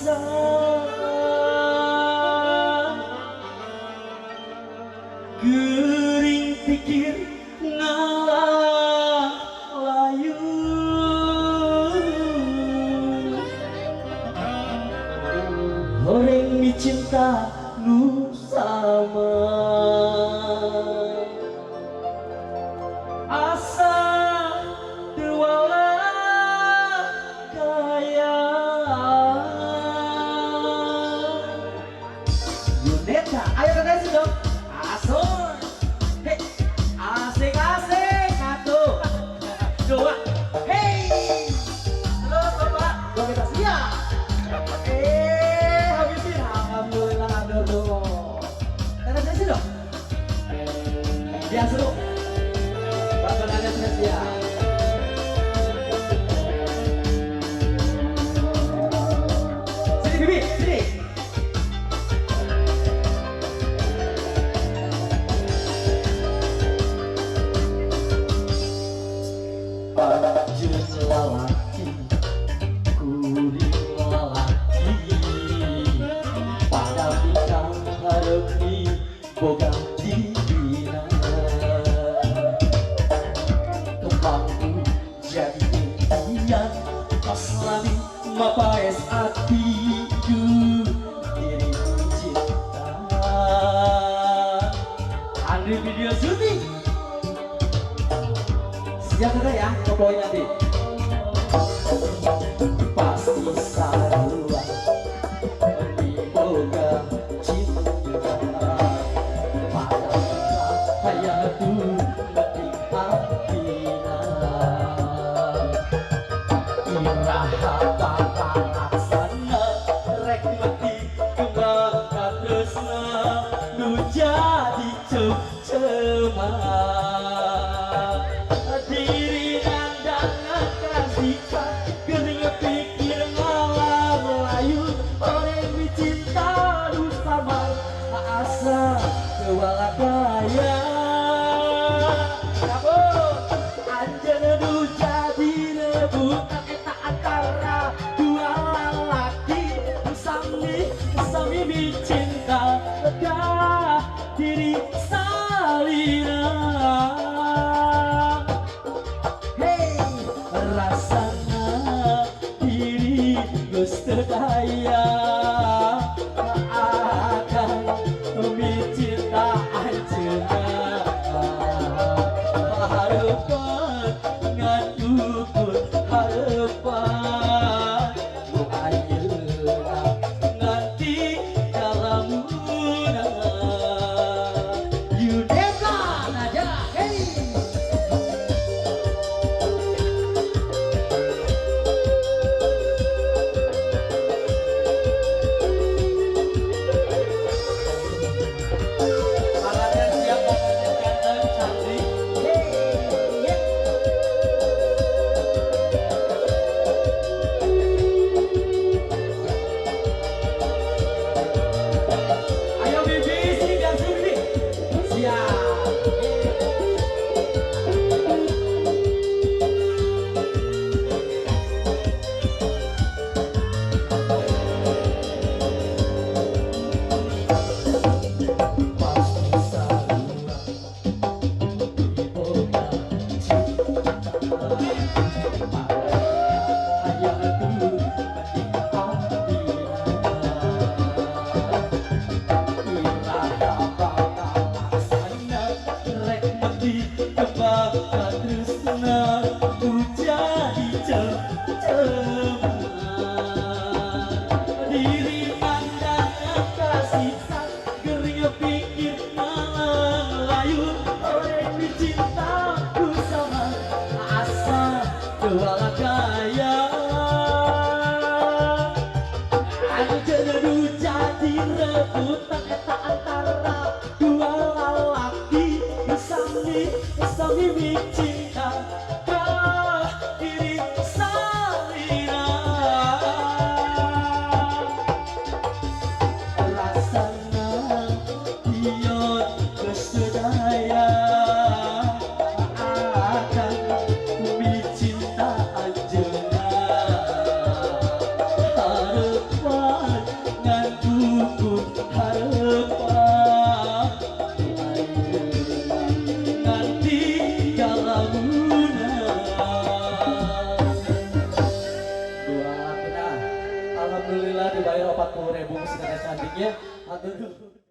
asa gering pikir ngalah layu orang dicinta nu sama asa dewala kaya Yuneta ayo kasih dong asur hei asik-asik satu dua hei halo bapak dua kita siap habisin alhamdulillah ada tuh kita kasih dong biasa dong bapak sudah siap sini bibi sini Panjus lalaki kuring lalaki pada bintang harap di boga dibina kembangku jadi impian aslami mapaes hatiku diri cinta Andri video syuting siap sudah ya koploin nanti pasti sarua di boga cinta pada hayatu mati hatinya iraha palaksana rek mati kembang tresna nu jadi cema diri nandangan kasihkan gering pikir ngalah melayu orang dicinta lu sama asa kewala kaya kabut anjana nu jadi rebutan eta antara dua lalaki sami dicinta dah diri salina rasana diri Gusti daya akan mencinta anjeunna harapan ngan ukur harapan nu ayeuna nganti kalamuna Yudeka aja hey rebutan eta antara dua lalaki sami cinta kah diri salina rasana iyon kesedaya akan cinta anjeunna harapan 30.000 musik cantiknya. Aduh.